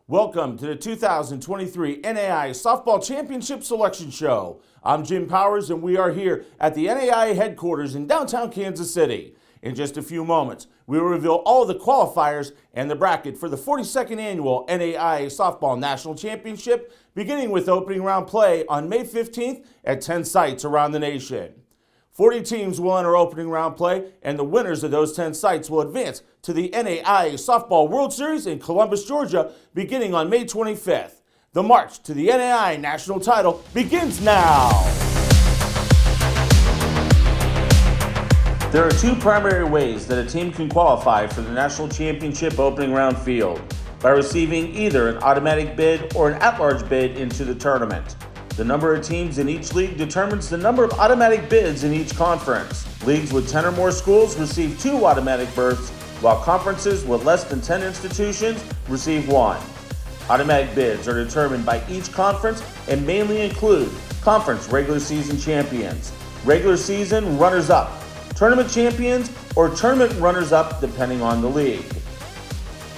Welcome to the 2023 NAIA Softball Championship Selection Show. I'm Jim Powers, and we are here at the NAIA headquarters in downtown Kansas City. In just a few moments, we will reveal all the qualifiers and the bracket for the 42nd Annual NAIA Softball National Championship, beginning with opening round play on May 15th at 10 sites around the nation. 40 teams will enter opening round play, and the winners of those 10 sites will advance to the NAIA Softball World Series in Columbus, Georgia, beginning on May 25th. The march to the NAIA national title begins now. There are two primary ways that a team can qualify for the national championship opening round field: by receiving either an automatic bid or an at-large bid into the tournament. The number of teams in each league determines the number of automatic bids in each conference. Leagues with 10 or more schools receive 2 automatic berths, while conferences with less than 10 institutions receive 1. Automatic bids are determined by each conference and mainly include conference regular season champions, regular season runners-up, tournament champions, or tournament runners-up depending on the league.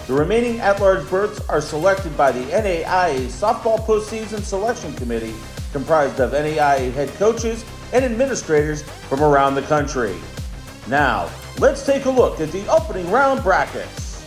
The remaining at-large berths are selected by the NAIA Softball Postseason Selection Committee, comprised of NAIA head coaches and administrators from around the country. Now, let's take a look at the opening round brackets.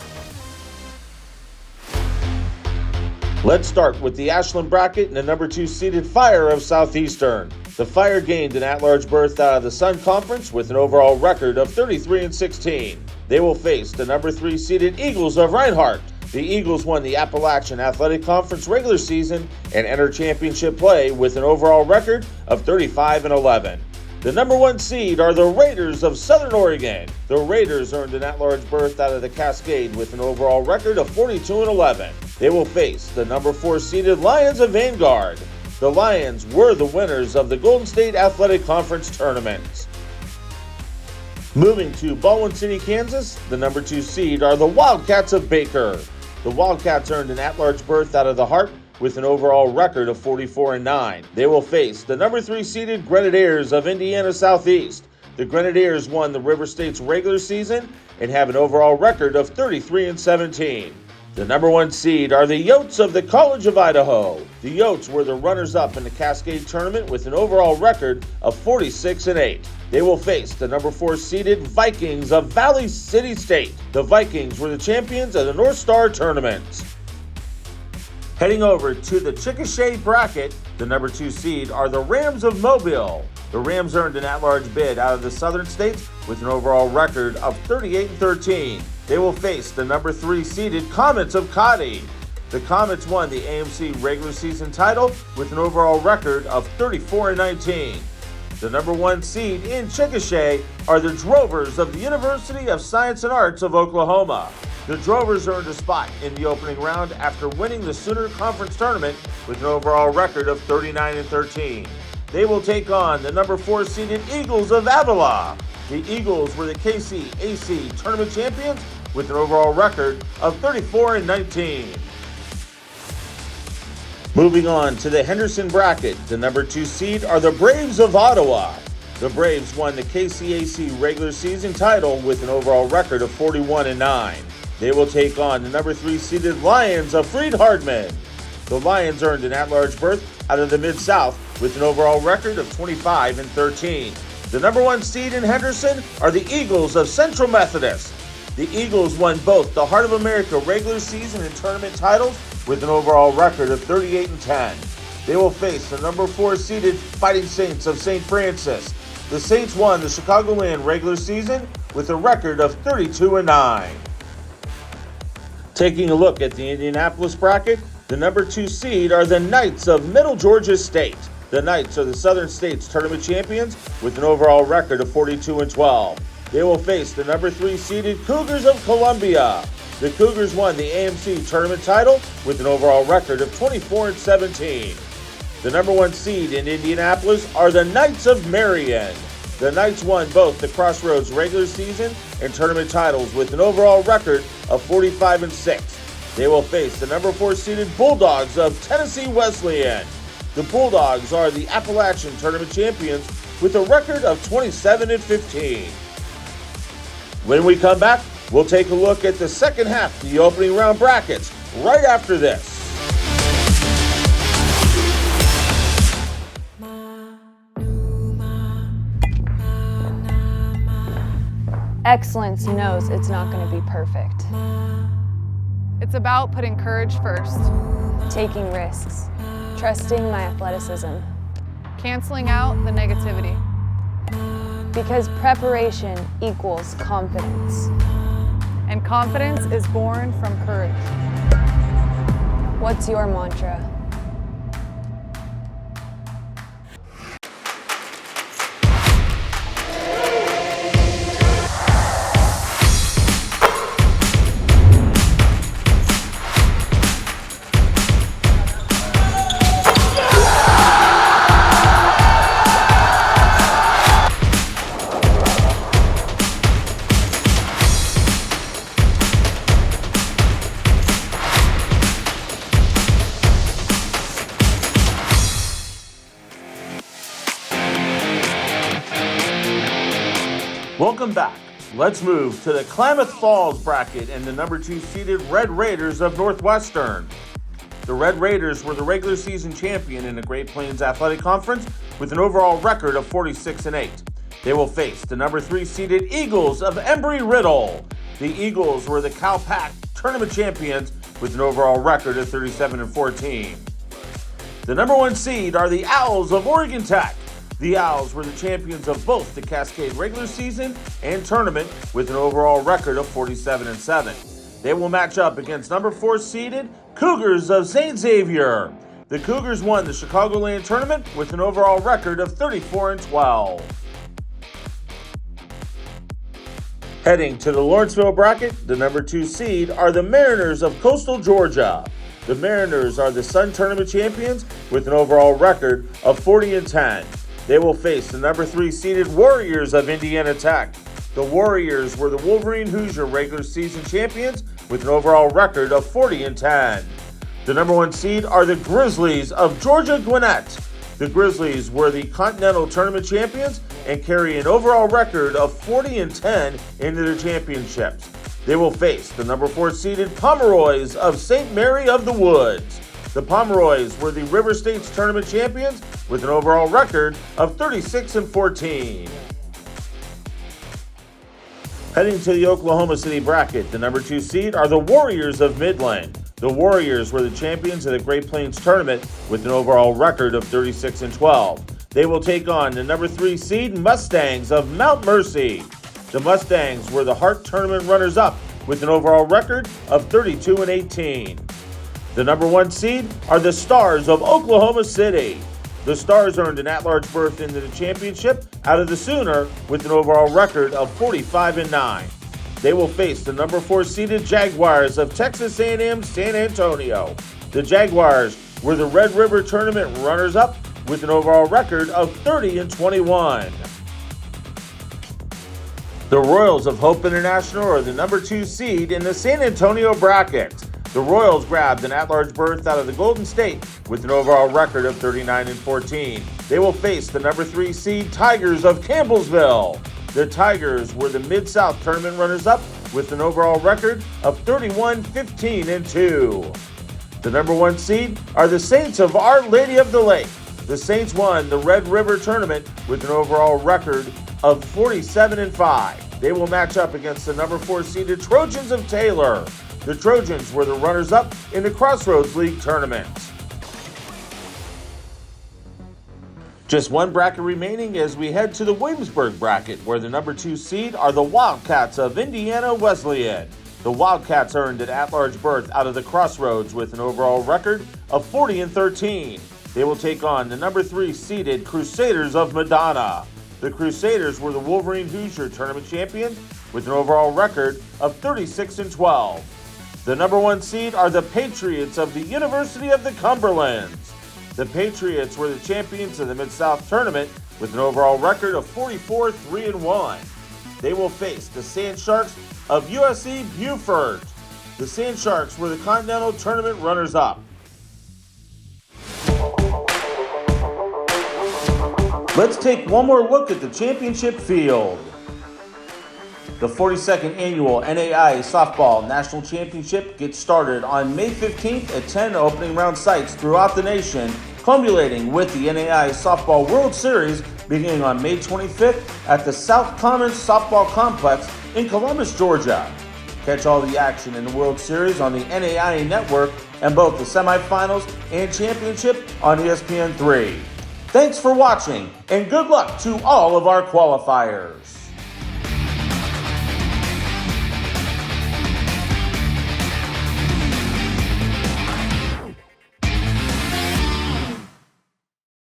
Let's start with the Ashland bracket and the number 2 seeded Fire of Southeastern. The Fire gained an at-large berth out of the Sun Conference with an overall record of 33-16. They will face the number 3 seeded Eagles of Reinhardt. The Eagles won the Appalachian Athletic Conference regular season and entered championship play with an overall record of 35-11. The number 1 seed are the Raiders of Southern Oregon. The Raiders earned an at-large berth out of the Cascade with an overall record of 42-11. They will face the number 4 seeded Lions of Vanguard. The Lions were the winners of the Golden State Athletic Conference tournament. Moving to Baldwin City, Kansas, the number 2 seed are the Wildcats of Baker. The Wildcats earned an at-large berth out of the Heart with an overall record of 44-9. They will face the number 3 seeded Grenadiers of Indiana Southeast. The Grenadiers won the River State's regular season and have an overall record of 33-17. The number 1 seed are the Yotes of the College of Idaho. The Yotes were the runners-up in the Cascade tournament with an overall record of 46-8. They will face the number 4 seeded Vikings of Valley City State. The Vikings were the champions of the North Star tournament. Heading over to the Chickasha bracket, the number 2 seed are the Rams of Mobile. The Rams earned an at-large bid out of the Southern States with an overall record of 38-13. They will face the number 3 seeded Comets of Cotty. The Comets won the AMC regular season title with an overall record of 34-19. The number 1 seed in Chickasha are the Drovers of the University of Science and Arts of Oklahoma. The Drovers earned a spot in the opening round after winning the Sooner Conference tournament with an overall record of 39-13. They will take on the number 4 seeded Eagles of Avila. The Eagles were the KCAC tournament champions with an overall record of 34-19. Moving on to the Henderson bracket, the number 2 seed are the Braves of Ottawa. The Braves won the KCAC regular season title with an overall record of 41-9. They will take on the number 3 seeded Lions of Freed-Hardman. The Lions earned an at-large berth out of the Mid-South with an overall record of 25-13. The number 1 seed in Henderson are the Eagles of Central Methodist. The Eagles won both the Heart of America regular season and tournament titles with an overall record of 38-10. They will face the number 4 seeded Fighting Saints of St. Francis. The Saints won the Chicagoland regular season with a record of 32-9. Taking a look at the Indianapolis bracket, the number 2 seed are the Knights of Middle Georgia State. The Knights are the Southern States tournament champions with an overall record of 42-12. They will face the number 3 seeded Cougars of Columbia. The Cougars won the AMC tournament title with an overall record of 24-17. The number 1 seed in Indianapolis are the Knights of Marion. The Knights won both the Crossroads regular season and tournament titles with an overall record of 45-6. They will face the number 4 seeded Bulldogs of Tennessee Wesleyan. The Bulldogs are the Appalachian tournament champions with a record of 27-15. When we come back, we'll take a look at the second half of the opening round brackets right after this. Excellence knows it's not going to be perfect. It's about putting courage first. Taking risks. Trusting my athleticism. Canceling out the negativity. Because preparation equals confidence. And confidence is born from courage. What's your mantra? Welcome back. Let's move to the Klamath Falls bracket and the number 2 seeded Red Raiders of Northwestern. The Red Raiders were the regular season champion in the Great Plains Athletic Conference with an overall record of 46-8. They will face the number 3 seeded Eagles of Embry-Riddle. The Eagles were the Cal-Pac tournament champions with an overall record of 37-14. The number 1 seed are the Owls of Oregon Tech. The Owls were the champions of both the Cascade regular season and tournament with an overall record of 47-7. They will match up against number 4 seeded Cougars of St. Xavier. The Cougars won the Chicagoland tournament with an overall record of 34-12. Heading to the Lawrenceville bracket, the number 2 seed are the Mariners of Coastal Georgia. The Mariners are the Sun Tournament champions with an overall record of 40-10. They will face the number 3 seeded Warriors of Indiana Tech. The Warriors were the Wolverine Hoosier regular season champions with an overall record of 40-10. The number 1 seed are the Grizzlies of Georgia Gwinnett. The Grizzlies were the Continental Tournament champions and carry an overall record of 40-10 into their championships. They will face the number 4 seeded Pomeroys of St. Mary of the Woods. The Pomeroys were the River States Tournament champions with an overall record of 36-14. Heading to the Oklahoma City bracket, the number 2 seed are the Warriors of Midland. The Warriors were the champions of the Great Plains Tournament with an overall record of 36-12. They will take on the number 3 seed Mustangs of Mount Mercy. The Mustangs were the Hart Tournament runners-up with an overall record of 32-18. The number 1 seed are the Stars of Oklahoma City. The Stars earned an at-large berth into the championship out of the Sooner with an overall record of 45-9. They will face the number 4 seeded Jaguars of Texas A&M San Antonio. The Jaguars were the Red River Tournament runners-up with an overall record of 30-21. The Royals of Hope International are the number 2 seed in the San Antonio bracket. The Royals grabbed an at-large berth out of the Golden State with an overall record of 39-14. They will face the number 3 seed Tigers of Campbellsville. The Tigers were the Mid-South Tournament runners-up with an overall record of 31-15-2. The number 1 seed are the Saints of Our Lady of the Lake. The Saints won the Red River Tournament with an overall record of 47-5. They will match up against the number 4 seeded Trojans of Taylor. The Trojans were the runners-up in the Crossroads League tournament. Just one bracket remaining as we head to the Williamsburg bracket, where the number 2 seed are the Wildcats of Indiana Wesleyan. The Wildcats earned an at-large berth out of the Crossroads with an overall record of 40-13. They will take on the number 3 seeded Crusaders of Madonna. The Crusaders were the Wolverine Hoosier Tournament champions with an overall record of 36-12. The number 1 seed are the Patriots of the University of the Cumberlands. The Patriots were the champions of the Mid-South Tournament with an overall record of 44-3-1. They will face the Sand Sharks of USC Beaufort. The Sand Sharks were the Continental Tournament runners-up. Let's take one more look at the championship field. The 42nd Annual NAIA Softball National Championship gets started on May 15th at 10 opening round sites throughout the nation, culminating with the NAIA Softball World Series beginning on May 25th at the South Commons Softball Complex in Columbus, Georgia. Catch all the action in the World Series on the NAIA network and both the semifinals and championship on ESPN3. Thanks for watching, and good luck to all of our qualifiers.